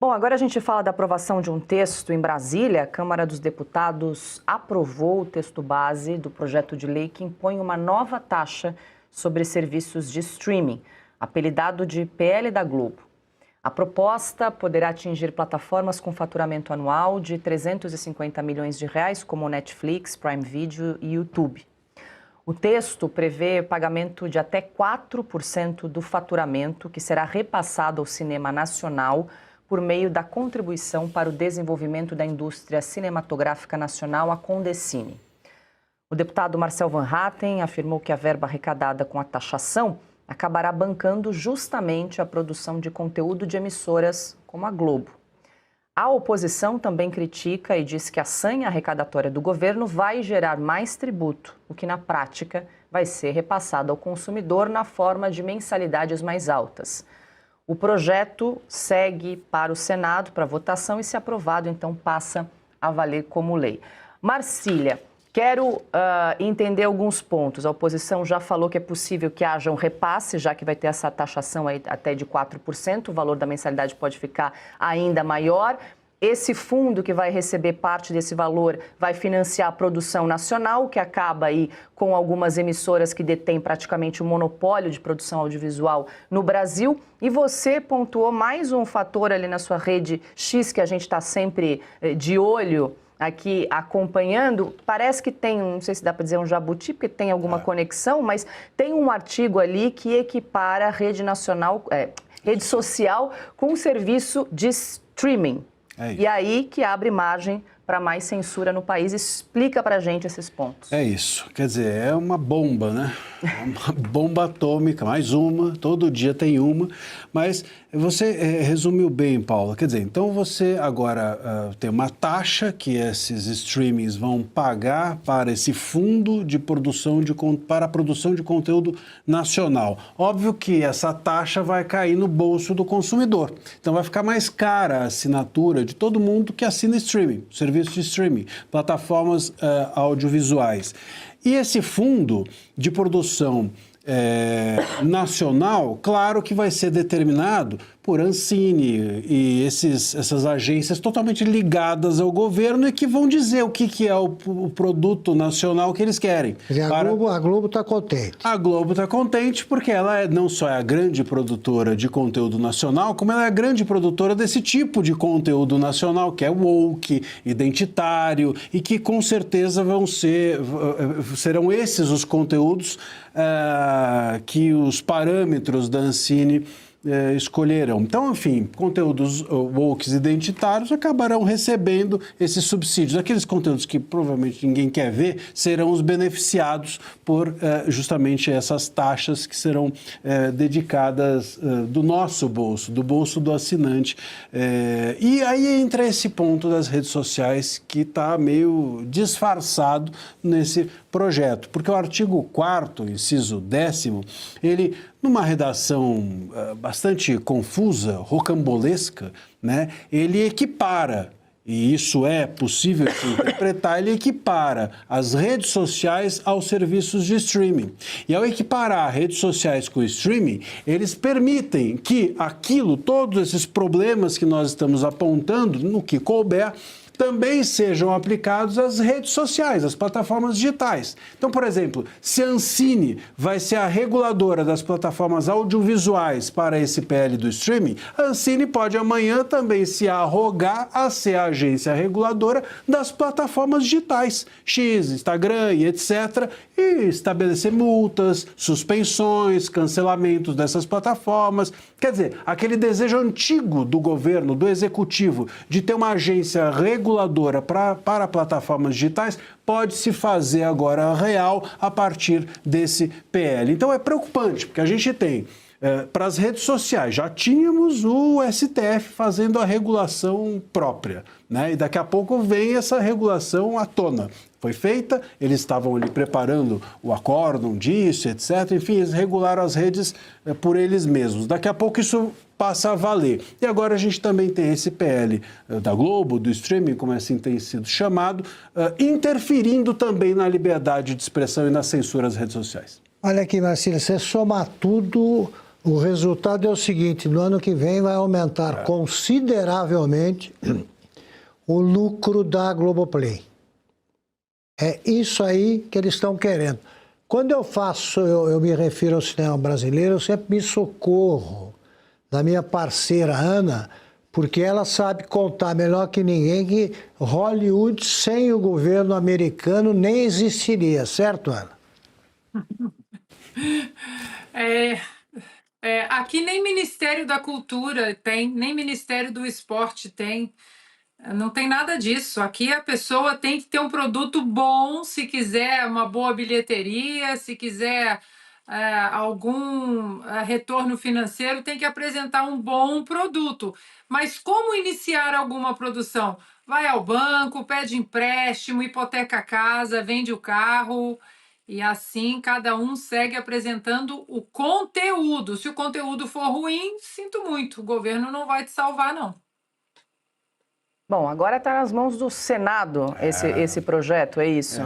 Bom, agora a gente fala da aprovação de um texto em Brasília. A Câmara dos Deputados aprovou o texto base do projeto de lei que impõe uma nova taxa sobre serviços de streaming, apelidado de PL da Globo. A proposta poderá atingir plataformas com faturamento anual de 350 milhões de reais, como Netflix, Prime Video e YouTube. O texto prevê pagamento de até 4% do faturamento, que será repassado ao cinema nacional por meio da contribuição para o desenvolvimento da indústria cinematográfica nacional, a Condecine. O deputado Marcel Van Hatten afirmou que a verba arrecadada com a taxação acabará bancando justamente a produção de conteúdo de emissoras como a Globo. A oposição também critica e diz que a sanha arrecadatória do governo vai gerar mais tributo, o que na prática vai ser repassado ao consumidor na forma de mensalidades mais altas. O projeto segue para o Senado para votação e, se aprovado, então passa a valer como lei. Marcília, quero entender alguns pontos. A oposição já falou que é possível que haja um repasse, já que vai ter essa taxação aí até de 4%, o valor da mensalidade pode ficar ainda maior. Esse fundo que vai receber parte desse valor vai financiar a produção nacional, que acaba aí com algumas emissoras que detêm praticamente o monopólio de produção audiovisual no Brasil. E você pontuou mais um fator ali na sua rede X, que a gente está sempre de olho aqui acompanhando. Parece que tem, não sei se dá para dizer um jabuti, porque tem alguma conexão, mas tem um artigo ali que equipara a rede nacional, rede social com serviço de streaming. E aí que abre margem para mais censura no país. Explica para a gente esses pontos. É isso. Quer dizer, é uma bomba, né? É uma bomba atômica, mais uma. Todo dia tem uma. Mas você resumiu bem, Paula. Quer dizer, então você agora tem uma taxa que esses streamings vão pagar para esse fundo de produção para a produção de conteúdo nacional. Óbvio que essa taxa vai cair no bolso do consumidor. Então vai ficar mais cara a assinatura de todo mundo que assina streaming, serviço de streaming, plataformas audiovisuais. E esse fundo de produção nacional, claro que vai ser determinado por Ancine e essas agências totalmente ligadas ao governo e que vão dizer o que é o produto nacional que eles querem. Quer dizer, a Globo está contente. A Globo está contente porque ela não só é a grande produtora de conteúdo nacional, como ela é a grande produtora desse tipo de conteúdo nacional, que é woke, identitário, e que com certeza serão esses os conteúdos que os parâmetros da Ancine escolheram. Então, enfim, conteúdos woke identitários acabarão recebendo esses subsídios. Aqueles conteúdos que provavelmente ninguém quer ver serão os beneficiados por justamente essas taxas que serão dedicadas do nosso bolso, do bolso do assinante. E aí entra esse ponto das redes sociais que está meio disfarçado nesse projeto, porque o artigo 4º, inciso 10º, ele, numa redação bastante confusa, rocambolesca, né, ele equipara, e isso é possível de interpretar, ele equipara as redes sociais aos serviços de streaming. E ao equiparar redes sociais com streaming, eles permitem que todos esses problemas que nós estamos apontando, no que couber, também sejam aplicados às redes sociais, às plataformas digitais. Então, por exemplo, se a Ancine vai ser a reguladora das plataformas audiovisuais para esse PL do streaming, a Ancine pode amanhã também se arrogar a ser a agência reguladora das plataformas digitais, X, Instagram e etc., e estabelecer multas, suspensões, cancelamentos dessas plataformas. Quer dizer, aquele desejo antigo do governo, do executivo, de ter uma agência reguladora para plataformas digitais, pode se fazer agora real a partir desse PL. Então é preocupante, porque a gente tem para as redes sociais, já tínhamos o STF fazendo a regulação própria, né? E daqui a pouco vem essa regulação à tona. Foi feita, eles estavam ali preparando o acórdão disso, etc. Enfim, eles regularam as redes por eles mesmos. Daqui a pouco isso passa a valer. E agora a gente também tem esse PL da Globo, do streaming, como assim tem sido chamado, interferindo também na liberdade de expressão e na censura às redes sociais. Olha aqui, Marcília, você soma tudo, O resultado é o seguinte: no ano que vem vai aumentar consideravelmente o lucro da Globoplay. É isso aí que eles estão querendo. Quando eu me refiro ao cinema brasileiro, eu sempre me socorro da minha parceira Ana, porque ela sabe contar melhor que ninguém que Hollywood sem o governo americano nem existiria, certo, Ana? Aqui nem Ministério da Cultura tem, nem Ministério do Esporte tem. Não tem nada disso. Aqui a pessoa tem que ter um produto bom, se quiser uma boa bilheteria, se quiser algum retorno financeiro, tem que apresentar um bom produto. Mas como iniciar alguma produção? Vai ao banco, pede empréstimo, hipoteca a casa, vende o carro, e assim cada um segue apresentando o conteúdo. Se o conteúdo for ruim, sinto muito, o governo não vai te salvar, não. Bom, agora está nas mãos do Senado esse projeto, é isso?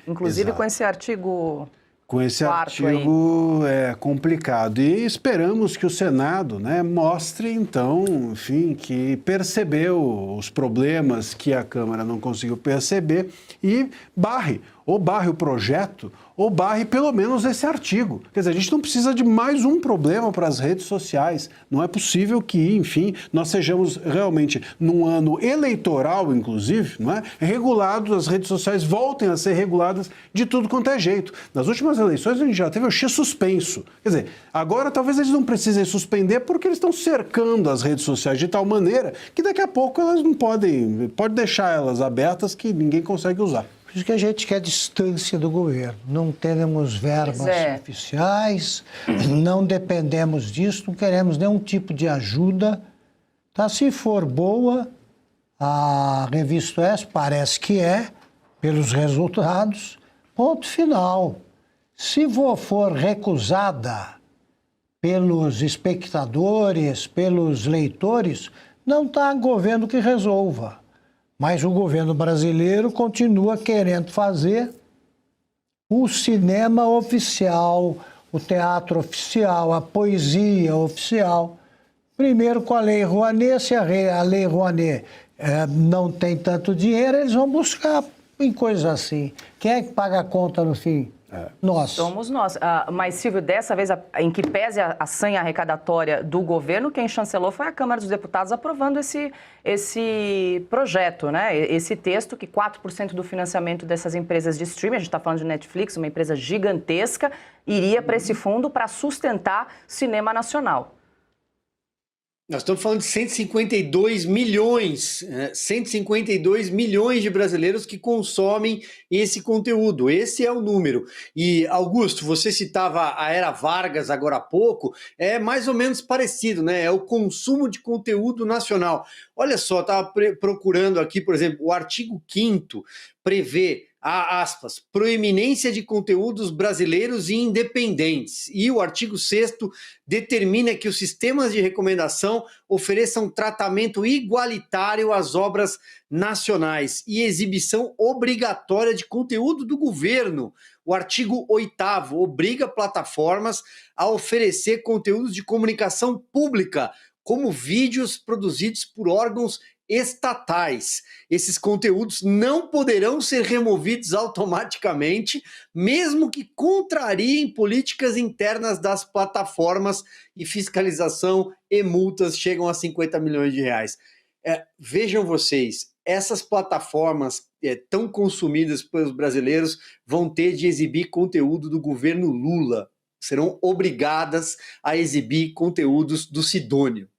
Inclusive exato. com esse artigo. Com esse Quarto artigo é complicado. E esperamos que o Senado, né, mostre, então, enfim, que percebeu os problemas que a Câmara não conseguiu perceber e ou barre o projeto, ou barre pelo menos esse artigo. Quer dizer, a gente não precisa de mais um problema para as redes sociais. Não é possível que, enfim, nós sejamos realmente, num ano eleitoral, inclusive, não é? Regulados, as redes sociais voltem a ser reguladas de tudo quanto é jeito. Nas últimas eleições a gente já teve o X suspenso. Quer dizer, agora talvez eles não precisem suspender porque eles estão cercando as redes sociais de tal maneira que daqui a pouco elas não pode deixar elas abertas que ninguém consegue usar. Por isso que a gente quer distância do governo. Não temos verbas oficiais, não dependemos disso, não queremos nenhum tipo de ajuda. Tá? Se for boa, a Revista Oeste parece que pelos resultados, ponto final. Se for recusada pelos espectadores, pelos leitores, não está governo que resolva. Mas o governo brasileiro continua querendo fazer o cinema oficial, o teatro oficial, a poesia oficial. Primeiro com a Lei Rouanet, se a Lei Rouanet não tem tanto dinheiro, eles vão buscar em coisas assim. Quem é que paga a conta no fim? Nós. Somos nós. Mas, Silvio, dessa vez, em que pese a sanha arrecadatória do governo, quem chancelou foi a Câmara dos Deputados aprovando esse projeto, né? Esse texto que 4% do financiamento dessas empresas de streaming, a gente está falando de Netflix, uma empresa gigantesca, iria para esse fundo para sustentar cinema nacional. Nós estamos falando de 152 milhões, 152 milhões de brasileiros que consomem esse conteúdo. Esse é o número. E, Augusto, você citava a Era Vargas agora há pouco, é mais ou menos parecido, né? É o consumo de conteúdo nacional. Olha só, estava procurando aqui, por exemplo, o artigo 5º prevê, aspas, proeminência de conteúdos brasileiros e independentes. E o artigo 6º determina que os sistemas de recomendação ofereçam tratamento igualitário às obras nacionais e exibição obrigatória de conteúdo do governo. O artigo 8º obriga plataformas a oferecer conteúdos de comunicação pública, como vídeos produzidos por órgãos estatais. Esses conteúdos não poderão ser removidos automaticamente, mesmo que contrariem políticas internas das plataformas, e fiscalização e multas chegam a 50 milhões de reais. Vejam vocês, essas plataformas tão consumidas pelos brasileiros vão ter de exibir conteúdo do governo Lula. Serão obrigadas a exibir conteúdos do Sidônio.